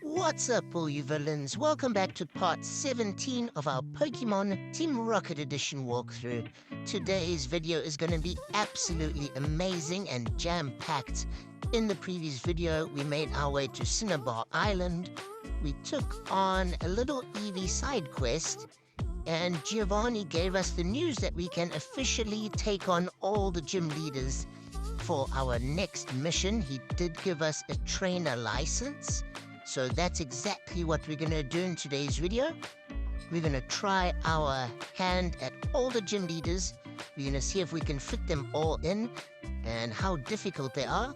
What's up, all you villains? Welcome back to part 17 of our Pokemon Team Rocket Edition walkthrough. Today's video is going to be absolutely amazing and jam-packed. In the previous video, we made our way to Cinnabar Island. We took on a little Eevee side quest, and Giovanni gave us the news that we can officially take on all the gym leaders for our next mission. He did give us a trainer license. So that's exactly what we're going to do in today's video. We're going to try our hand at all the gym leaders. We're going to see if we can fit them all in and how difficult they are.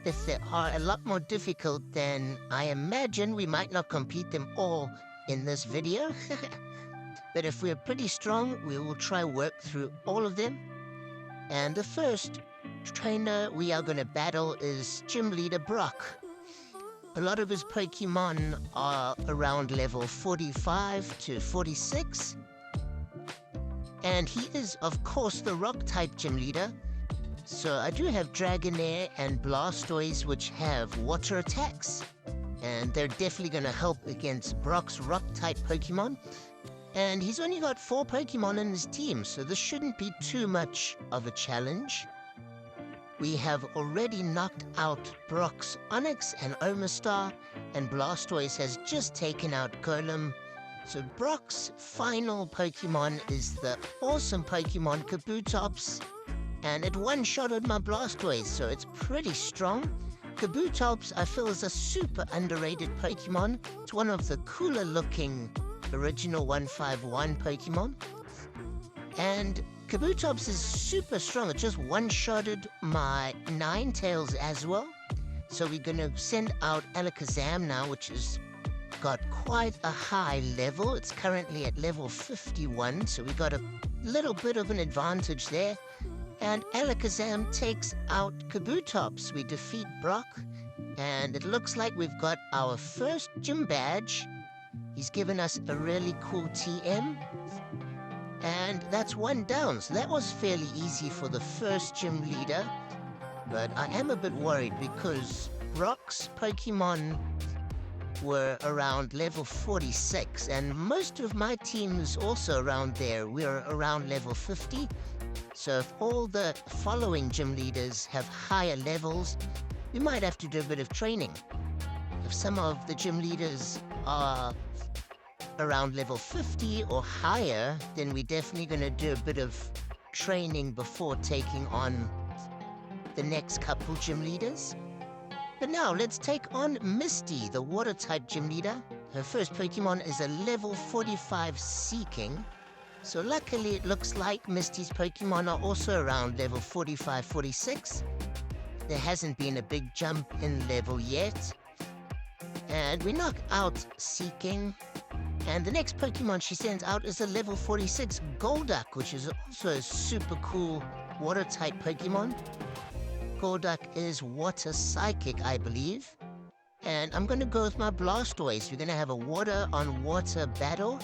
If they are a lot more difficult, then I imagine we might not complete them all in this video. But if we're pretty strong, we will try work through all of them. And the first trainer we are going to battle is Gym Leader Brock. A lot of his Pokemon are around level 45 to 46. And he is, of course, the Rock-type gym leader. So I do have Dragonair and Blastoise, which have water attacks. And they're definitely going to help against Brock's Rock-type Pokemon. And he's only got 4 Pokemon in his team, so this shouldn't be too much of a challenge. We have already knocked out Brock's Onix and Omastar, and Blastoise has just taken out Golem. So Brock's final Pokemon is the awesome Pokemon Kabutops, and it one-shotted my Blastoise, so it's pretty strong. Kabutops, I feel, is a super underrated Pokemon. It's one of the cooler-looking original 151 Pokemon. And Kabutops is super strong. It just one-shotted my Ninetales as well. So we're going to send out Alakazam now, which has got quite a high level. It's currently at level 51, so we got a little bit of an advantage there. And Alakazam takes out Kabutops. We defeat Brock, and it looks like we've got our first gym badge. He's given us a really cool TM. And that's one down, so that was fairly easy for the first gym leader. But I am a bit worried because Brock's Pokemon were around level 46, and most of my team is also around there. We're around level 50. So if all the following gym leaders have higher levels, we might have to do a bit of training. If some of the gym leaders are around level 50 or higher, then we're definitely going to do a bit of training before taking on the next couple gym leaders. But now let's take on Misty, the water-type gym leader. Her first Pokemon is a level 45 Seeking. So luckily it looks like Misty's Pokemon are also around level 45-46. There hasn't been a big jump in level yet. And we knock out Seeking. And the next Pokemon she sends out is a level 46 Golduck, which is also a super cool water-type Pokemon. Golduck is Water Psychic, I believe. And I'm going to go with my Blastoise. We're going to have a water-on-water battle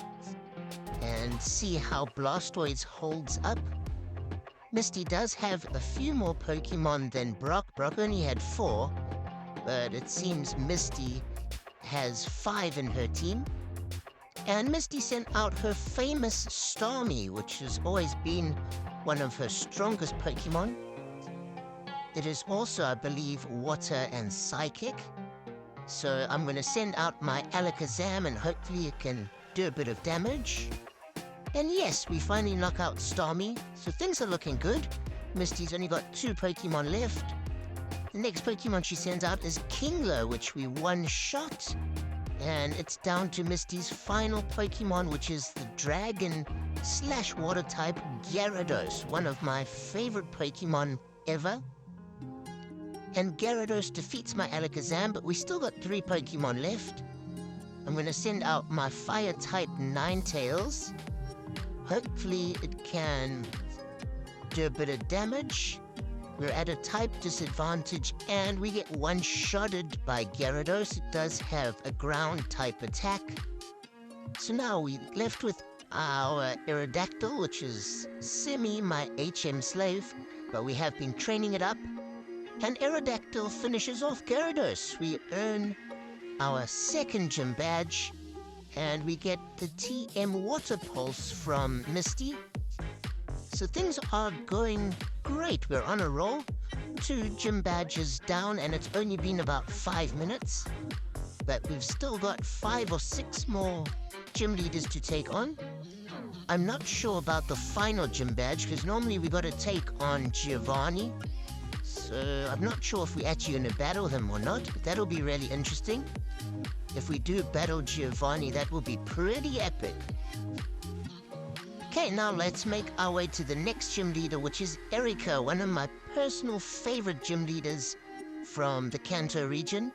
and see how Blastoise holds up. Misty does have a few more Pokemon than Brock. Brock only had 4, but it seems Misty has 5 in her team. And Misty sent out her famous Starmie, which has always been one of her strongest Pokemon. It is also, I believe, water and psychic. So I'm going to send out my Alakazam and hopefully it can do a bit of damage. And yes, we finally knock out Starmie, so things are looking good. Misty's only got 2 Pokemon left. The next Pokemon she sends out is Kingler, which we one-shot. And it's down to Misty's final Pokemon, which is the Dragon/Water type Gyarados, one of my favorite Pokemon ever. And Gyarados defeats my Alakazam, but we still got 3 Pokemon left. I'm going to send out my Fire-type Ninetales. Hopefully it can do a bit of damage. We're at a type disadvantage, and we get one-shotted by Gyarados. It does have a ground-type attack. So now we're left with our Aerodactyl, which is Simi, my HM slave. but we have been training it up. And Aerodactyl finishes off Gyarados. We earn our second gym badge, and we get the TM Water Pulse from Misty. So things are going great. We're on a roll. 2 gym badges down, and it's only been about 5 minutes. But we've still got 5 or 6 more gym leaders to take on. I'm not sure about the final gym badge, because normally we got to take on Giovanni. So I'm not sure if we actually going to battle him or not, but that'll be really interesting. If we do battle Giovanni, that will be pretty epic. Okay, now let's make our way to the next gym leader, which is Erika, one of my personal favorite gym leaders from the Kanto region.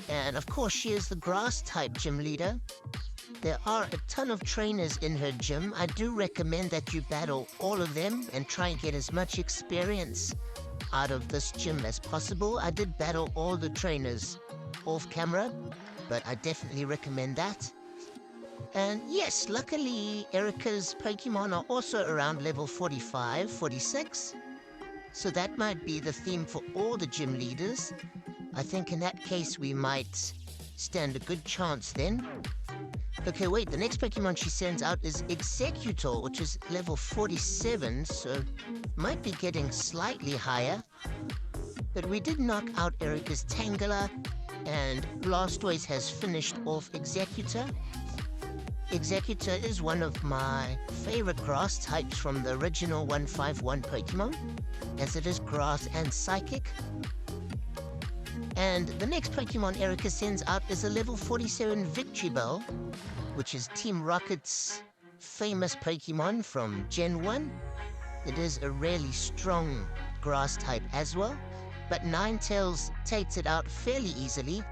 And of course, she is the grass-type gym leader. There are a ton of trainers in her gym. I do recommend that you battle all of them and try and get as much experience out of this gym as possible. I did battle all the trainers off camera, but I definitely recommend that. And yes, luckily, Erika's Pokemon are also around level 45, 46. So that might be the theme for all the gym leaders. I think in that case, we might stand a good chance then. Okay, wait, the next Pokemon she sends out is Executor, which is level 47, so might be getting slightly higher. But we did knock out Erika's Tangela, and Blastoise has finished off Executor. Executor is one of my favorite grass types from the original 151 Pokemon, as it is grass and psychic. And the next Pokemon Erika sends out is a level 47 Victory Bell, which is Team Rocket's famous Pokemon from Gen 1. It is a really strong grass type as well, but Ninetales takes it out fairly easily.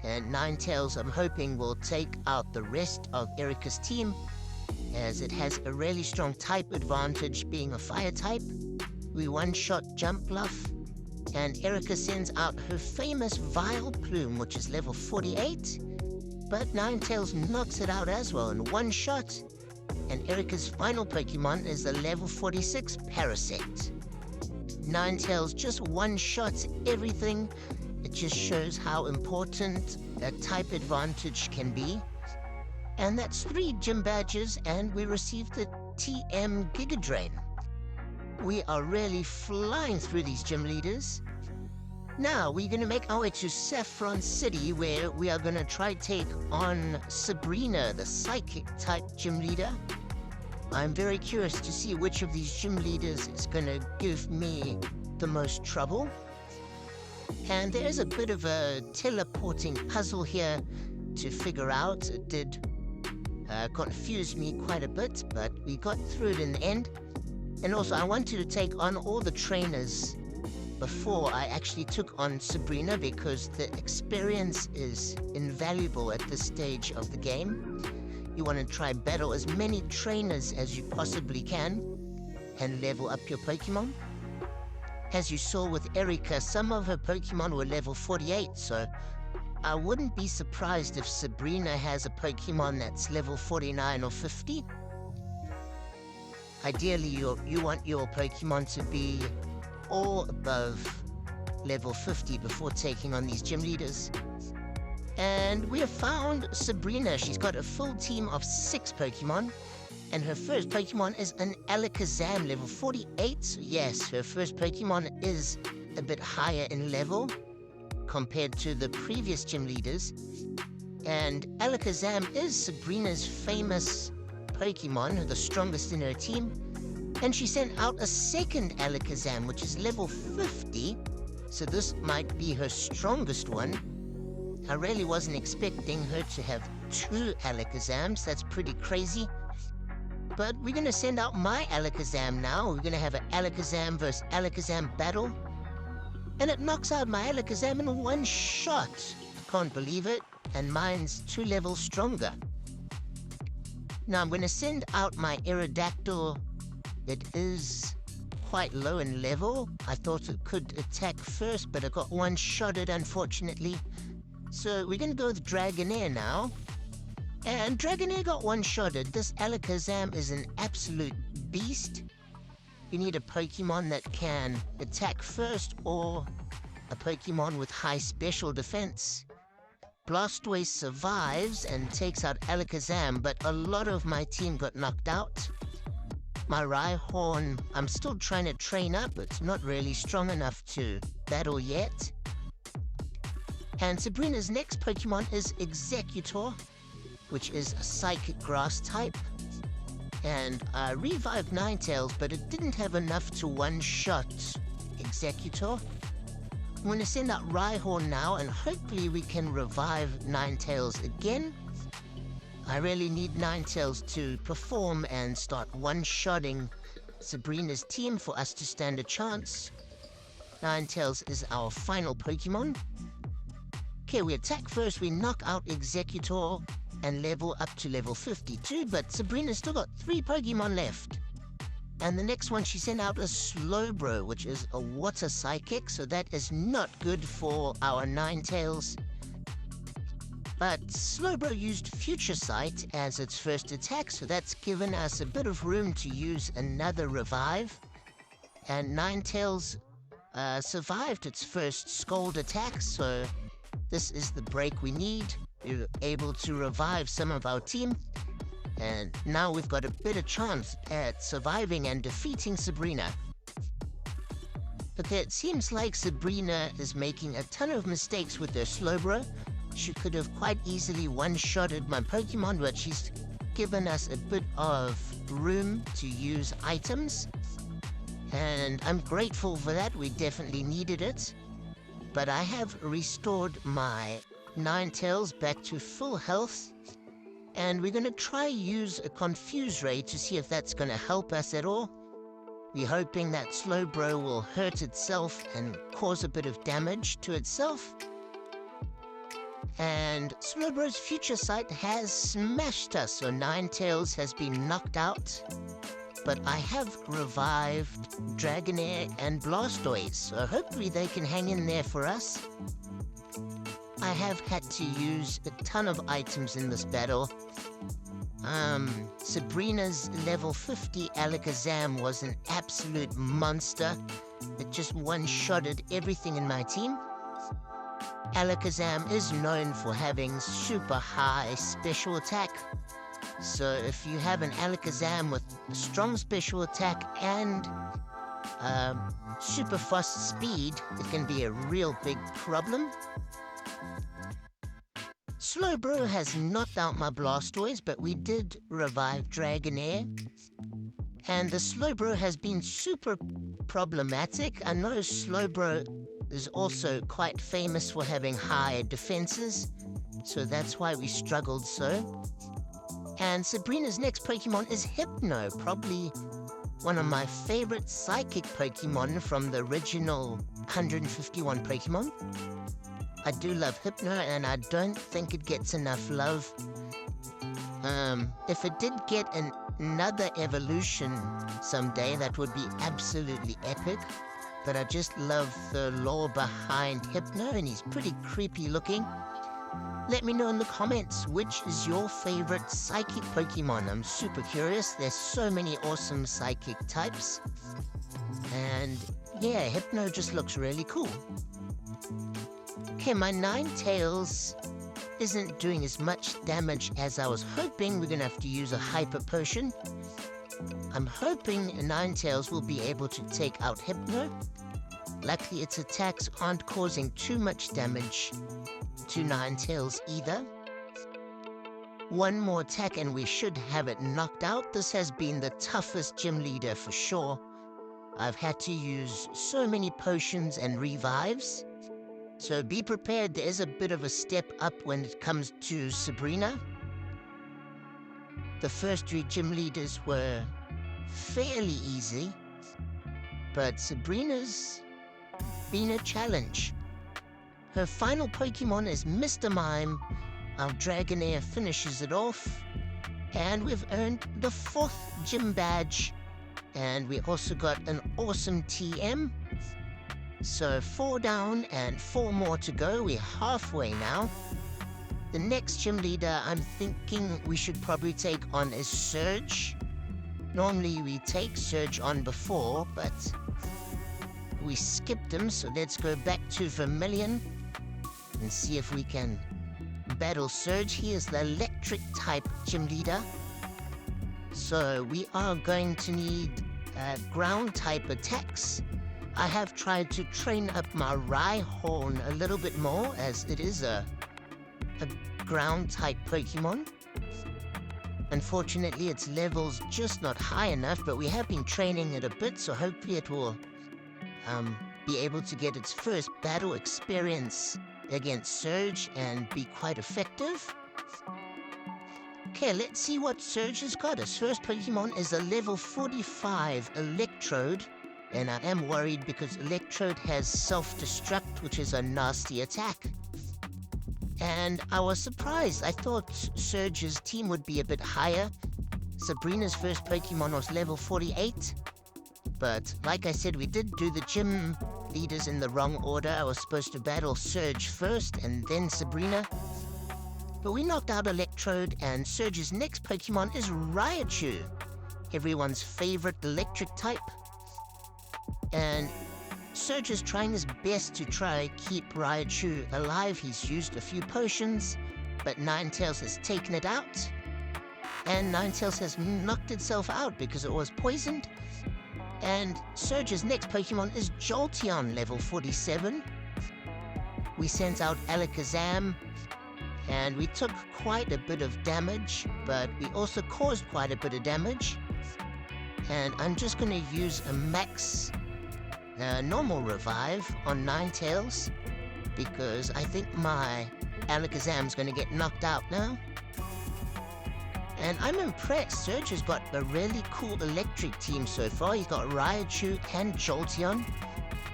And Ninetales, I'm hoping, will take out the rest of Erika's team, as it has a really strong type advantage being a fire type. We one-shot Jump Bluff, and Erika sends out her famous Vileplume, which is level 48. But Ninetales knocks it out as well in one shot. And Erika's final Pokemon is the level 46 Parasect. Ninetales just one-shots everything. It just shows how important that type advantage can be. And that's 3 gym badges, and we received the TM Giga Drain. We are really flying through these gym leaders. Now, we're going to make our way to Saffron City, where we are going to try take on Sabrina, the psychic-type gym leader. I'm very curious to see which of these gym leaders is going to give me the most trouble. And there's a bit of a teleporting puzzle here to figure out. It did confuse me quite a bit, but we got through it in the end. And also, I wanted to take on all the trainers before I actually took on Sabrina, because the experience is invaluable at this stage of the game. You want to try battle as many trainers as you possibly can and level up your Pokemon. As you saw with Erika, some of her Pokemon were level 48, so I wouldn't be surprised if Sabrina has a Pokemon that's level 49 or 50. Ideally, you want your Pokemon to be all above level 50 before taking on these gym leaders. And we have found Sabrina. She's got a full team of 6 Pokemon. And her first Pokemon is an Alakazam, level 48. So yes, her first Pokemon is a bit higher in level compared to the previous gym leaders. And Alakazam is Sabrina's famous Pokemon, the strongest in her team. And she sent out a second Alakazam, which is level 50. So this might be her strongest one. I really wasn't expecting her to have 2 Alakazams. That's pretty crazy. But we're going to send out my Alakazam now. We're going to have an Alakazam versus Alakazam battle. And it knocks out my Alakazam in one shot. I can't believe it. And mine's 2 levels stronger. Now I'm going to send out my Aerodactyl. It is quite low in level. I thought it could attack first, but it got one-shotted, unfortunately. So we're going to go with Dragonair now. And Dragonair got one-shotted. This Alakazam is an absolute beast. You need a Pokemon that can attack first or a Pokemon with high special defense. Blastoise survives and takes out Alakazam, but a lot of my team got knocked out. My Rhyhorn, I'm still trying to train up. It's not really strong enough to battle yet. And Sabrina's next Pokemon is Executor, which is a Psychic Grass type. And I revived Ninetales, but it didn't have enough to one-shot Executor. I'm going to send out Rhyhorn now, and hopefully we can revive Ninetales again. I really need Ninetales to perform and start one-shotting Sabrina's team for us to stand a chance. Ninetales is our final Pokemon. Okay, we attack first, we knock out Executor and level up to level 52, but Sabrina's still got 3 Pokemon left. And the next one she sent out is Slowbro, which is a water psychic, so that is not good for our Ninetales. But Slowbro used Future Sight as its first attack, so that's given us a bit of room to use another revive. And Ninetales survived its first Scald attack, so this is the break we need. We were able to revive some of our team. And now we've got a better chance at surviving and defeating Sabrina. Okay, it seems like Sabrina is making a ton of mistakes with her Slowbro. She could have quite easily one-shotted my Pokemon, but she's given us a bit of room to use items. And I'm grateful for that, we definitely needed it. But I have restored my Ninetales back to full health. And we're going to try use a Confuse Ray to see if that's going to help us at all. We're hoping that Slowbro will hurt itself and cause a bit of damage to itself. And Slowbro's Future Sight has smashed us, so Ninetales has been knocked out. But I have revived Dragonair and Blastoise, so hopefully they can hang in there for us. I have had to use a ton of items in this battle. Sabrina's level 50 Alakazam was an absolute monster. It just one-shotted everything in my team. Alakazam is known for having super high special attack. So if you have an Alakazam with strong special attack and super fast speed, it can be a real big problem. Slowbro has knocked out my Blastoise, but we did revive Dragonair. And the Slowbro has been super problematic. I know Slowbro is also quite famous for having high defenses, so that's why we struggled so. And Sabrina's next Pokemon is Hypno, probably one of my favorite psychic Pokemon from the original 151 Pokemon. I do love Hypno, and I don't think it gets enough love. If it did get another evolution someday, that would be absolutely epic. But I just love the lore behind Hypno, and he's pretty creepy looking. Let me know in the comments, which is your favorite psychic Pokemon? I'm super curious. There's so many awesome psychic types. And yeah, Hypno just looks really cool. Okay, my Ninetales isn't doing as much damage as I was hoping. We're gonna have to use a Hyper Potion. I'm hoping Ninetales will be able to take out Hypno. Luckily, its attacks aren't causing too much damage to Ninetales either. One more attack and we should have it knocked out. This has been the toughest gym leader for sure. I've had to use so many potions and revives. So be prepared, there is a bit of a step up when it comes to Sabrina. The first 3 gym leaders were fairly easy, but Sabrina's been a challenge. Her final Pokemon is Mr. Mime. Our Dragonair finishes it off, and we've earned the 4th gym badge, and we also got an awesome TM. So 4 down and 4 more to go. We're halfway now. The next gym leader I'm thinking we should probably take on is Surge. Normally we take Surge on before, but we skipped him, so let's go back to Vermilion and see if we can battle Surge. He is the electric type gym leader. So we are going to need ground type attacks. I have tried to train up my Rhyhorn a little bit more, as it is a ground type Pokemon. Unfortunately, its level's just not high enough, but we have been training it a bit, so hopefully it will be able to get its first battle experience against Surge and be quite effective. Okay, let's see what Surge has got. His first Pokemon is a level 45 Electrode, and I am worried because Electrode has Self-Destruct, which is a nasty attack. And I was surprised. I thought Surge's team would be a bit higher. Sabrina's first Pokemon was level 48. But like I said, we did do the gym leaders in the wrong order. I was supposed to battle Surge first and then Sabrina. But we knocked out Electrode, and Surge's next Pokemon is Raichu, everyone's favorite electric type. And Surge is trying his best to try keep Raichu alive. He's used a few potions, but Ninetales has taken it out. And Ninetales has knocked itself out because it was poisoned. And Surge's next Pokemon is Jolteon, level 47. We sent out Alakazam, and we took quite a bit of damage, but we also caused quite a bit of damage. And I'm just going to use a max normal revive on Ninetales, because I think my Alakazam's going to get knocked out now. And I'm impressed. Surge has got a really cool electric team so far. He's got Raichu and Jolteon.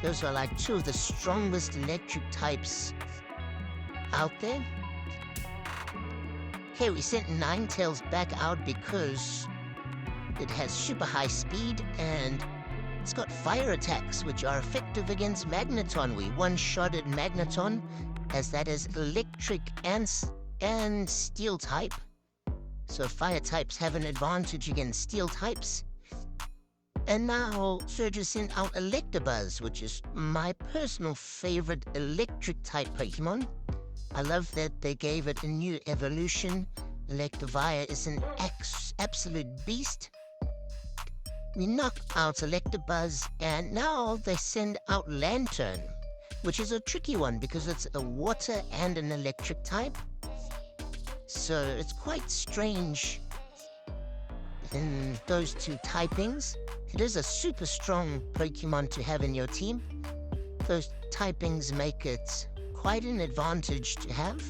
Those are like two of the strongest electric types out there. Okay, we sent Ninetales back out because it has super high speed and it's got fire attacks, which are effective against Magneton. We one-shotted Magneton, as that is electric and steel type. So fire types have an advantage against steel types. And now Surge has sent out Electabuzz, which is my personal favorite electric type Pokemon. I love that they gave it a new evolution. Electivire is an absolute beast. We knock out Electabuzz, and now they send out Lantern, which is a tricky one because it's a water and an electric type. So it's quite strange in those two typings. It is a super strong Pokemon to have in your team. Those typings make it quite an advantage to have.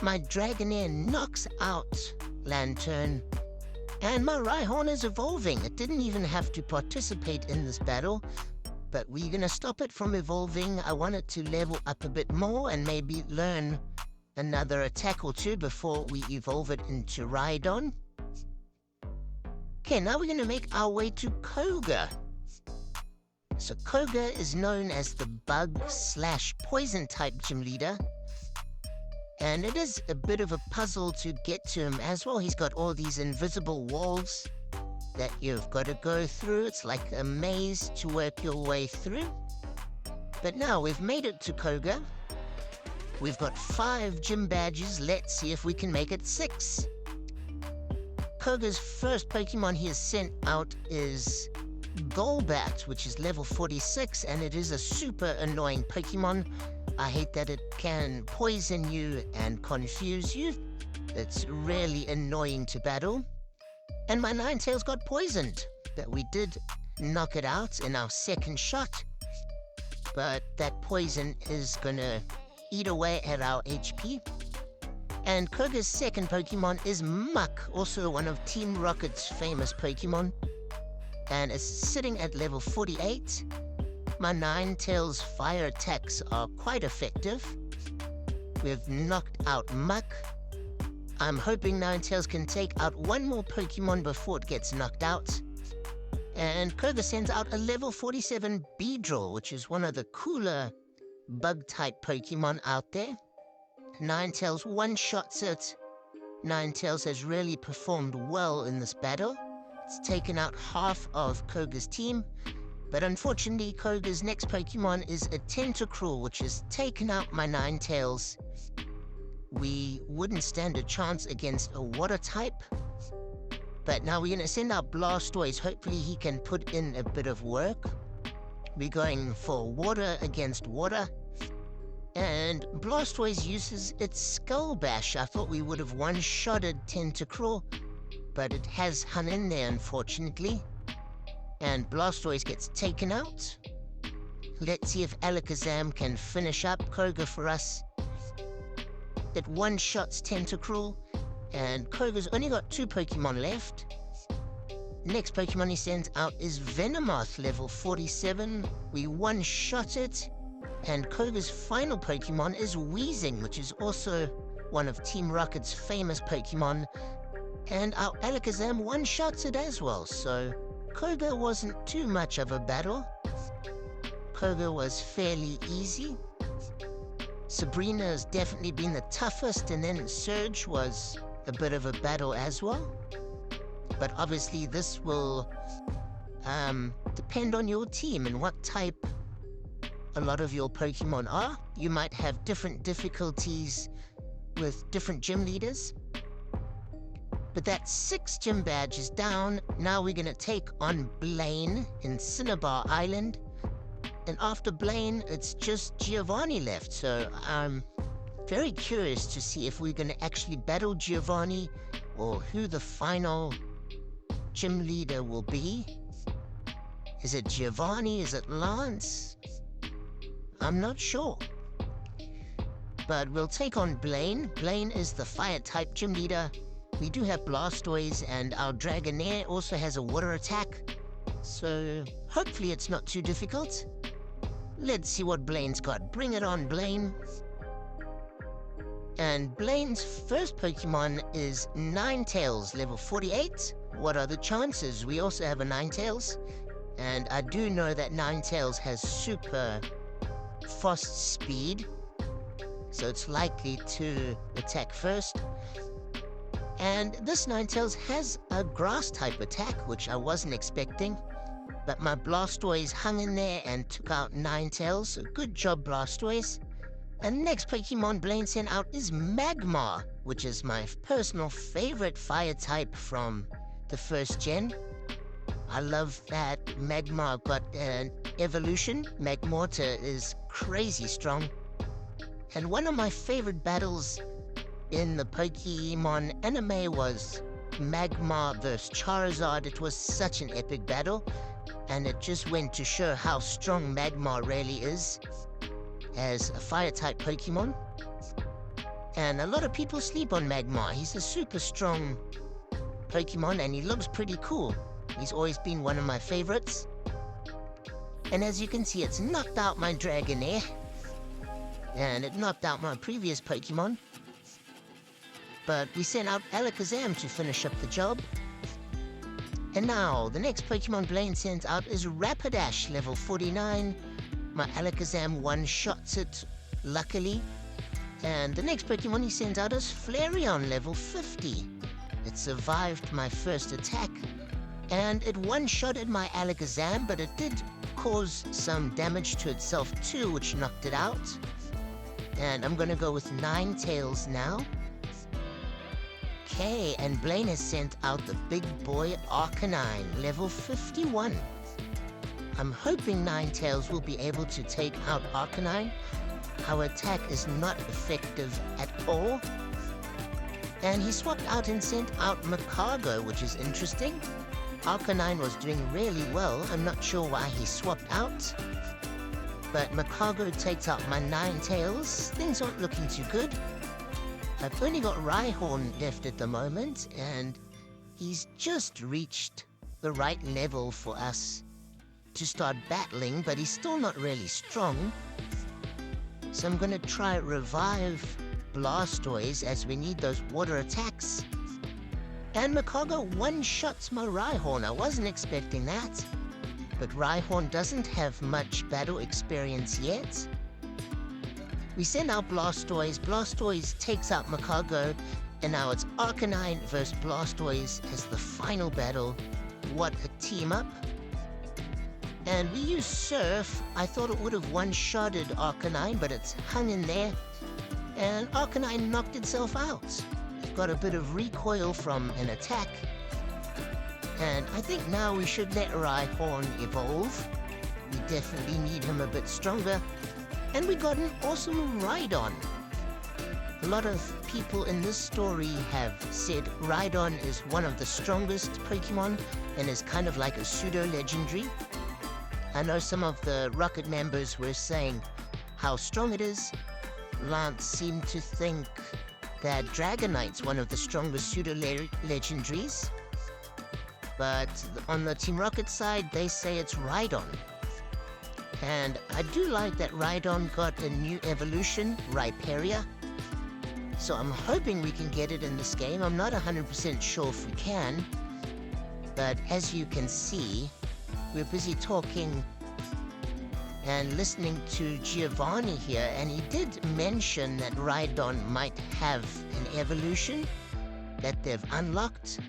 My Dragonair knocks out Lantern, and my Rhyhorn is evolving. It didn't even have to participate in this battle, but we're gonna stop it from evolving. I want it to level up a bit more and maybe learn another attack or two before we evolve it into Rhydon. Okay, now we're gonna make our way to Koga. So Koga is known as the bug/poison type gym leader. And it is a bit of a puzzle to get to him as well. He's got all these invisible walls that you've got to go through. It's like a maze to work your way through. But now we've made it to Koga. We've got 5 gym badges. Let's see if we can make it 6. Koga's first Pokemon he has sent out is Golbat, which is level 46, and it is a super annoying Pokemon. I hate that it can poison you and confuse you. It's really annoying to battle. And my Ninetales got poisoned, but we did knock it out in our second shot. But that poison is gonna eat away at our HP. And Koga's second Pokemon is Muck, also one of Team Rocket's famous Pokemon, and is sitting at level 48. My Ninetales fire attacks are quite effective. We've knocked out Muck. I'm hoping Ninetales can take out one more Pokemon before it gets knocked out. And Koga sends out a level 47 Beedrill, which is one of the cooler bug-type Pokemon out there. Ninetales one-shots it. Ninetales has really performed well in this battle. It's taken out half of Koga's team. But unfortunately, Koga's next Pokemon is a Tentacruel, which has taken out my Ninetales. We wouldn't stand a chance against a water type. But now we're going to send out Blastoise. Hopefully he can put in a bit of work. We're going for water against water. And Blastoise uses its Skull Bash. I thought we would have one-shotted Tentacruel, but it has hung in there, unfortunately. And Blastoise gets taken out. Let's see if Alakazam can finish up Koga for us. It one-shots Tentacruel, and Koga's only got 2 Pokemon left. Next Pokemon he sends out is Venomoth, level 47. We one-shot it, and Koga's final Pokemon is Weezing, which is also one of Team Rocket's famous Pokemon. And our Alakazam one-shots it as well, so Koga wasn't too much of a battle. Koga was fairly easy. Sabrina has definitely been the toughest, and then Surge was a bit of a battle as well. But obviously this will depend on your team and what type a lot of your Pokemon are. You might have different difficulties with different gym leaders. But that 6 gym badges down. Now we're going to take on Blaine in Cinnabar Island. And after Blaine, it's just Giovanni left. So I'm very curious to see if we're going to actually battle Giovanni or who the final gym leader will be. Is it Giovanni? Is it Lance? I'm not sure. But we'll take on Blaine. Blaine is the fire-type gym leader. We do have Blastoise, and our Dragonair also has a water attack. So hopefully it's not too difficult. Let's see what Blaine's got. Bring it on, Blaine. And Blaine's first Pokemon is Ninetales, level 48. What are the chances? We also have a Ninetales. And I do know that Ninetales has super fast speed, so it's likely to attack first. And this Ninetales has a grass-type attack, which I wasn't expecting. But my Blastoise hung in there and took out Ninetales, so good job, Blastoise. And next Pokemon Blaine sent out is Magmar, which is my personal favorite fire-type from the first gen. I love that Magmar got an evolution. Magmortar is crazy strong. And one of my favorite battles in the Pokemon anime was Magmar vs. Charizard. It was such an epic battle, and it just went to show how strong Magmar really is as a fire-type Pokemon. And a lot of people sleep on Magmar. He's a super strong Pokemon, and he looks pretty cool. He's always been one of my favorites. And as you can see, it's knocked out my Dragonair, and it knocked out my previous Pokemon. But we sent out Alakazam to finish up the job. And now, the next Pokemon Blaine sends out is Rapidash, level 49. My Alakazam one-shots it, luckily. And the next Pokemon he sends out is Flareon, level 50. It survived my first attack, and it one-shotted my Alakazam, but it did cause some damage to itself too, which knocked it out. And I'm gonna go with Ninetales now. Okay, and Blaine has sent out the big boy Arcanine, level 51. I'm hoping Ninetales will be able to take out Arcanine. Our attack is not effective at all. And he swapped out and sent out Macargo, which is interesting. Arcanine was doing really well. I'm not sure why he swapped out. But Macargo takes out my Ninetales. Things aren't looking too good. I've only got Rhyhorn left at the moment, and he's just reached the right level for us to start battling, but he's still not really strong. So I'm gonna try revive Blastoise, as we need those water attacks. And Macargo one-shots my Rhyhorn. I wasn't expecting that. But Rhyhorn doesn't have much battle experience yet. We send out Blastoise. Blastoise takes out Macargo, and now it's Arcanine versus Blastoise as the final battle. what a team up. And we used Surf. I thought it would have one-shotted Arcanine, but it's hung in there. And Arcanine knocked itself out. It got a bit of recoil from an attack. And I think now we should let Rhyhorn evolve. We definitely need him a bit stronger. And we got an awesome Rhydon. A lot of people in this story have said Rhydon is one of the strongest Pokemon and is kind of like a pseudo-legendary. I know some of the Rocket members were saying how strong it is. Lance seemed to think that Dragonite's one of the strongest pseudo-legendaries. But on the Team Rocket side, they say it's Rhydon. And I do like that Rhydon got a new evolution, Rhyperia. So I'm hoping we can get it in this game. I'm not 100% sure if we can. But as you can see, we're busy talking and listening to Giovanni here, and he did mention that Rhydon might have an evolution that they've unlocked.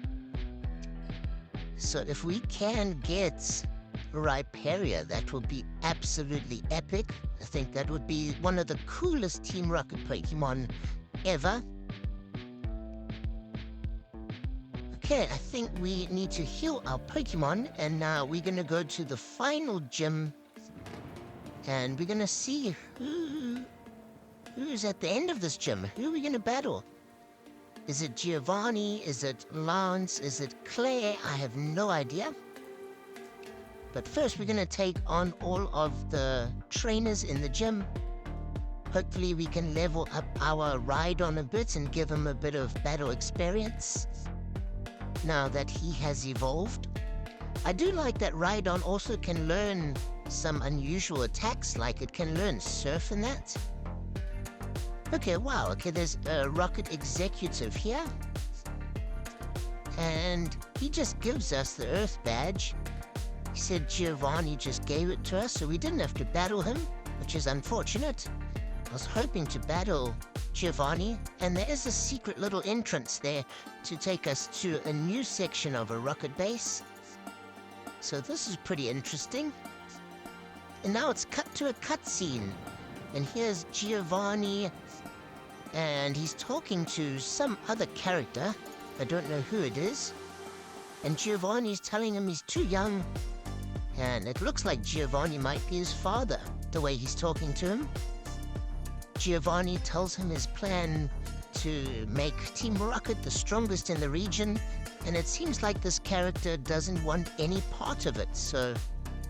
So if we can get Rhyperia, that will be absolutely epic. I think that would be one of the coolest Team Rocket Pokemon ever. Okay, I think we need to heal our Pokemon, and now we're gonna go to the final gym, and we're gonna see who's at the end of this gym. Who are we gonna battle? Is it Giovanni? Is it Lance? Is it Claire? I have no idea. But first, we're gonna take on all of the trainers in the gym. Hopefully we can level up our Rhydon a bit and give him a bit of battle experience now that he has evolved. I do like that Rhydon also can learn some unusual attacks, like it can learn Surf and that. Okay, wow, okay, there's a Rocket Executive here. And he just gives us the Earth Badge. He said Giovanni just gave it to us, so we didn't have to battle him, which is unfortunate. I was hoping to battle Giovanni, and there is a secret little entrance there to take us to a new section of a rocket base. So this is pretty interesting. And now it's cut to a cutscene. And here's Giovanni, and he's talking to some other character. I don't know who it is. And Giovanni's telling him he's too young. And it looks like Giovanni might be his father, the way he's talking to him. Giovanni tells him his plan to make Team Rocket the strongest in the region, and it seems like this character doesn't want any part of it, so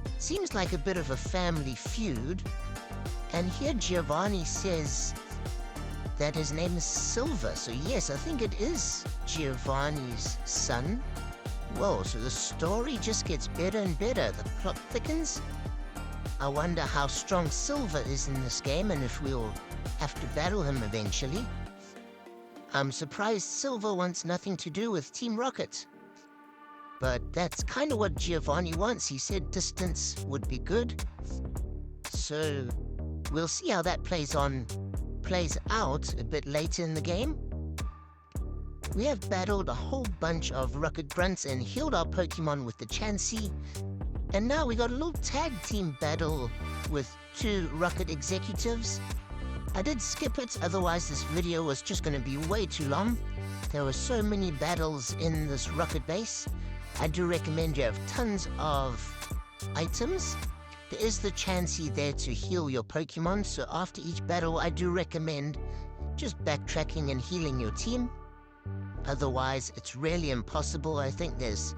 it seems like a bit of a family feud. And here Giovanni says that his name is Silver, so yes, I think it is Giovanni's son. Whoa, so the story just gets better and better. The plot thickens. I wonder how strong Silver is in this game and if we'll have to battle him eventually. I'm surprised Silver wants nothing to do with Team Rocket. But that's kind of what Giovanni wants. He said distance would be good. So we'll see how that plays out a bit later in the game. We have battled a whole bunch of Rocket Grunts and healed our Pokemon with the Chansey. And now we got a little tag team battle with 2 Rocket Executives. I did skip it, otherwise this video was just going to be way too long. There were so many battles in this Rocket base. I do recommend you have tons of items. There is the Chansey there to heal your Pokemon, so after each battle I do recommend just backtracking and healing your team. Otherwise, it's really impossible. I think there's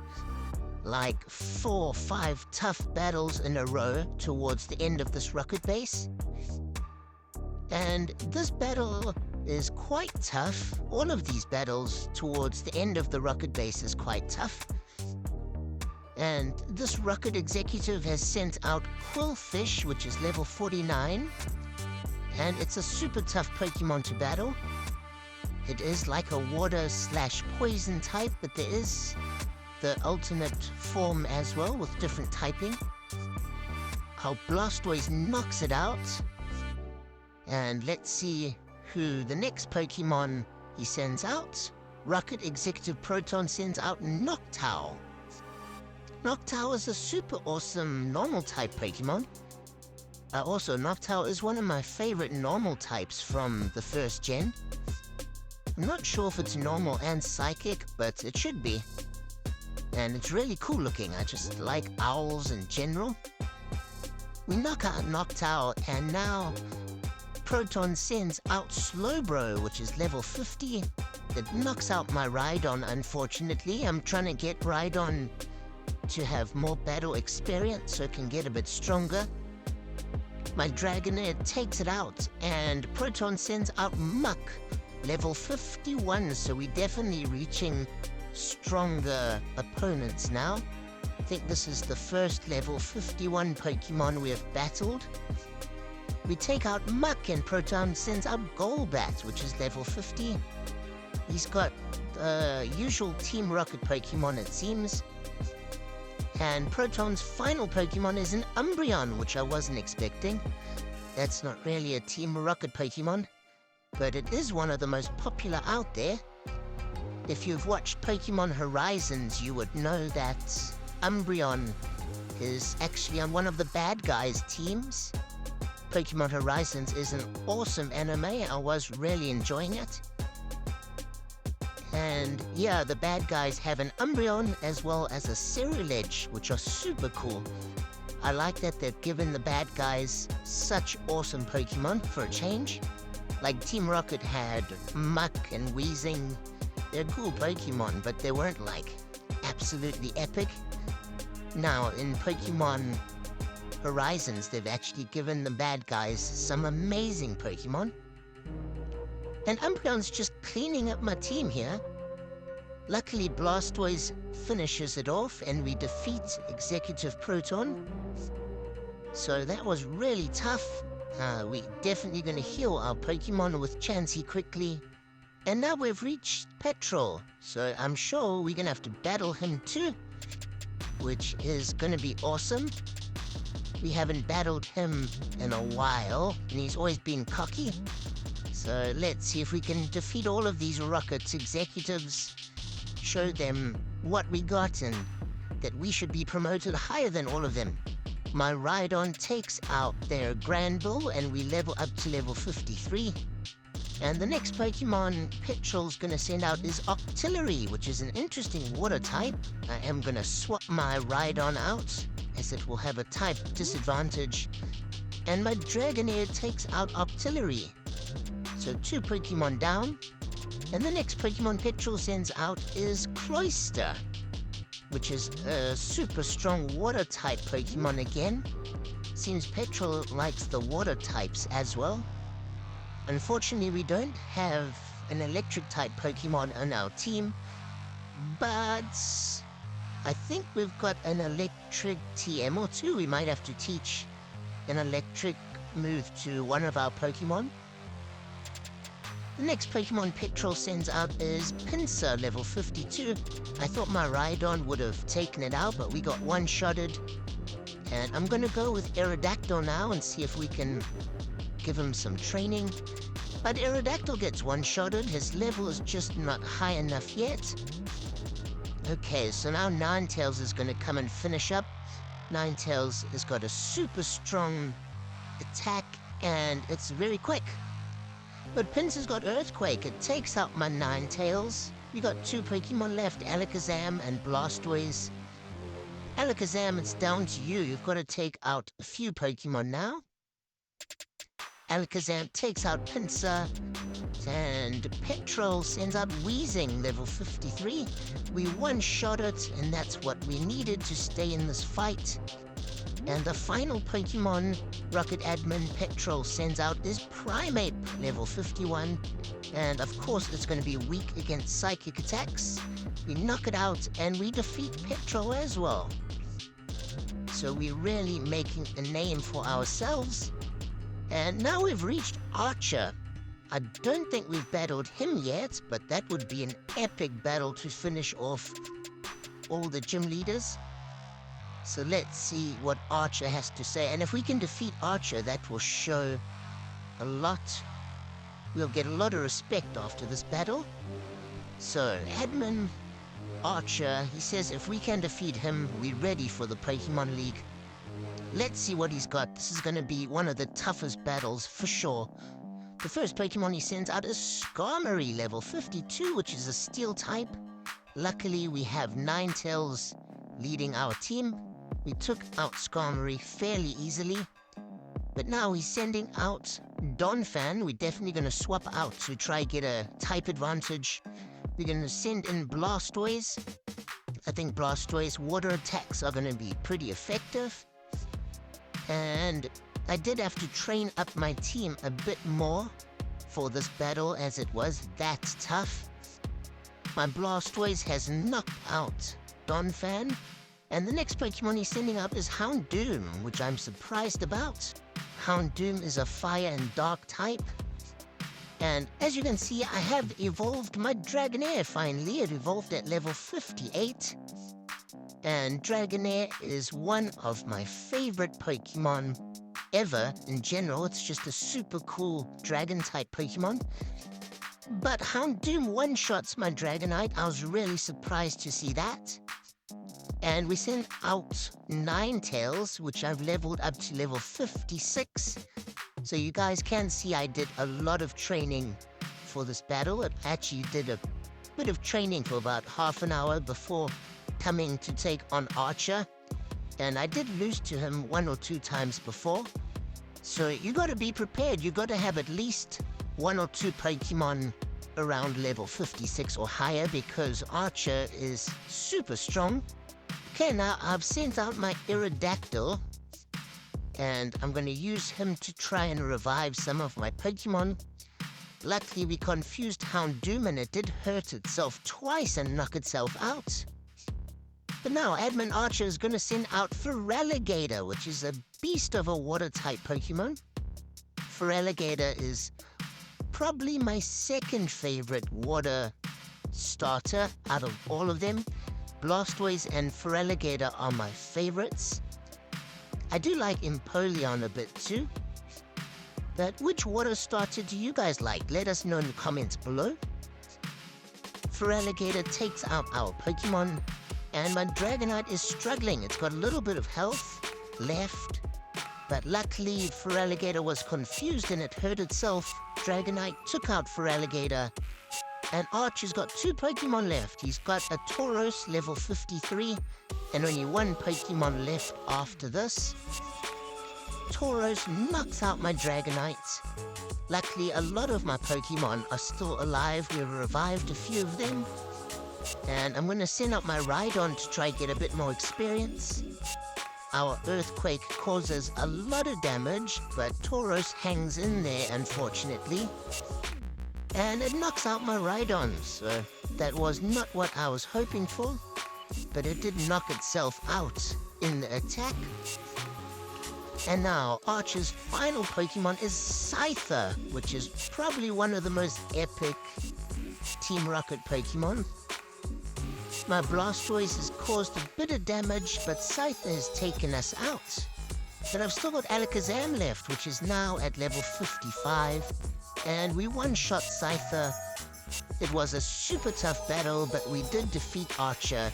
like 4 or 5 tough battles in a row towards the end of this Rocket base. And this battle is quite tough. All of these battles towards the end of the Rocket base is quite tough. And this Rocket Executive has sent out Quillfish, which is level 49. And it's a super tough Pokemon to battle. It is like a water/poison type, but there is the alternate form as well with different typing. Our Blastoise knocks it out. And let's see who the next Pokemon he sends out. Rocket Executive Proton sends out Noctowl. Noctowl is a super awesome normal type Pokemon. Also, Noctowl is one of my favorite normal types from the first gen. I'm not sure if it's normal and psychic, but it should be. And it's really cool looking. I just like owls in general. We knock out Noctowl, and now Proton sends out Slowbro, which is level 50. It knocks out my Rhydon, unfortunately. I'm trying to get Rhydon to have more battle experience so it can get a bit stronger. My Dragonair takes it out, and Proton sends out Muck, level 51, so we're definitely reaching stronger opponents now. I think this is the first level 51 Pokemon we have battled. We take out Muck, and Proton sends out Golbat, which is level 50. He's got the usual Team Rocket Pokemon, it seems. And Proton's final Pokemon is an Umbreon, which I wasn't expecting. That's not really a Team Rocket Pokemon, but it is one of the most popular out there. If you've watched Pokemon Horizons, you would know that Umbreon is actually on one of the bad guys' teams. Pokemon Horizons is an awesome anime. I was really enjoying it. And yeah, the bad guys have an Umbreon as well as a Cerulege, which are super cool. I like that they've given the bad guys such awesome Pokemon for a change. Like Team Rocket had Muck and Weezing. They're cool Pokemon, but they weren't like absolutely epic. Now, in Pokemon Horizons, they've actually given the bad guys some amazing Pokemon. And Umbreon's just cleaning up my team here. Luckily, Blastoise finishes it off, and we defeat Executive Proton. So that was really tough. We're definitely going to heal our Pokemon with Chansey quickly. And now we've reached Petrol, so I'm sure we're going to have to battle him too, which is going to be awesome. We haven't battled him in a while, and he's always been cocky. So let's see if we can defeat all of these Rockets executives, show them what we got and that we should be promoted higher than all of them. My Rhydon takes out their Granbull, and we level up to level 53. And the next Pokemon Petrol's gonna send out is Octillery, which is an interesting water type. I am gonna swap my Rhydon out, as it will have a type disadvantage. And my Dragonair takes out Octillery. So 2 Pokemon down. And the next Pokemon Petrol sends out is Cloyster, which is a super strong water type Pokemon again. Seems Petrol likes the water types as well. Unfortunately, we don't have an electric type Pokemon on our team, but I think we've got an electric TM or 2. We might have to teach an electric move to one of our Pokemon. The next Pokemon Petrol sends out is Pinsir, level 52. I thought my Rhydon would have taken it out, but we got one-shotted. And I'm going to go with Aerodactyl now and see if we can give him some training. But Aerodactyl gets one-shotted. His level is just not high enough yet. Okay, so now Ninetales is going to come and finish up. Ninetales has got a super strong attack, and it's very quick. But Pinsir's got Earthquake. It takes out my Ninetales. We got 2 Pokemon left, Alakazam and Blastoise. Alakazam, it's down to you. You've got to take out a few Pokemon now. Alakazam takes out Pinsir, and Petrol sends out Weezing, level 53. We one-shot it, and that's what we needed to stay in this fight. And the final Pokemon Rocket Admin Petrol sends out is Primeape, level 51. And of course, it's going to be weak against psychic attacks. We knock it out, and we defeat Petrol as well. So we're really making a name for ourselves. And now we've reached Archer. I don't think we've battled him yet, but that would be an epic battle to finish off all the gym leaders. So let's see what Archer has to say. And if we can defeat Archer, that will show a lot. We'll get a lot of respect after this battle. So, Admin Archer. He says if we can defeat him, we're ready for the Pokemon League. Let's see what he's got. This is going to be one of the toughest battles, for sure. The first Pokemon he sends out is Skarmory, level 52, which is a Steel type. Luckily, we have Ninetales leading our team. We took out Skarmory fairly easily. But now he's sending out Donphan. We're definitely going to swap out to try get a type advantage. We're going to send in Blastoise. I think Blastoise water attacks are going to be pretty effective. And I did have to train up my team a bit more for this battle, as it was that tough. My Blastoise has knocked out Donphan. And the next Pokemon he's sending up is Houndoom, which I'm surprised about. Houndoom is a fire and dark type. And as you can see, I have evolved my Dragonair finally. It evolved at level 58. And Dragonair is one of my favorite Pokemon ever in general. It's just a super cool dragon-type Pokemon. But Houndoom one-shots my Dragonite. I was really surprised to see that. And we send out Ninetales, which I've leveled up to level 56. So you guys can see I did a lot of training for this battle. I actually did a bit of training for about half an hour before coming to take on Archer. And I did lose to him 1 or 2 times before. So you gotta be prepared. You gotta have at least 1 or 2 Pokemon around level 56 or higher, because Archer is super strong. Okay, now I've sent out my Aerodactyl, and I'm going to use him to try and revive some of my Pokemon. Luckily, we confused Houndoom, and it did hurt itself twice and knock itself out. But now, Admin Archer is going to send out Feraligatr, which is a beast of a water-type Pokemon. Feraligatr is probably my second favorite water starter out of all of them. Blastoise and Feraligatr are my favorites. I do like Empoleon a bit too. But which water starter do you guys like? Let us know in the comments below. Feraligatr takes out our Pokemon, and my Dragonite is struggling. It's got a little bit of health left, but luckily Feraligatr was confused and it hurt itself. Dragonite took out Feraligatr. And Archer's got 2 Pokemon left. He's got a Tauros, level 53, and only 1 Pokemon left after this. Tauros knocks out my Dragonite. Luckily, a lot of my Pokemon are still alive. We've revived a few of them. And I'm going to send out my Rhydon to try get a bit more experience. Our Earthquake causes a lot of damage, but Tauros hangs in there, unfortunately. And it knocks out my Rhydon, so that was not what I was hoping for, but it did knock itself out in the attack. And now, Archer's final Pokemon is Scyther, which is probably one of the most epic Team Rocket Pokemon. My Blastoise has caused a bit of damage, but Scyther has taken us out. But I've still got Alakazam left, which is now at level 55. And we one-shot Scyther. It was a super tough battle, but we did defeat Archer.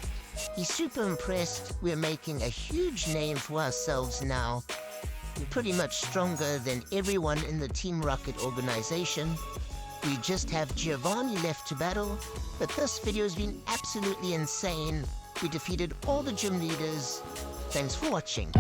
He's super impressed. We're making a huge name for ourselves now. We're pretty much stronger than everyone in the Team Rocket organization. We just have Giovanni left to battle, but this video has been absolutely insane. We defeated all the gym leaders. Thanks for watching.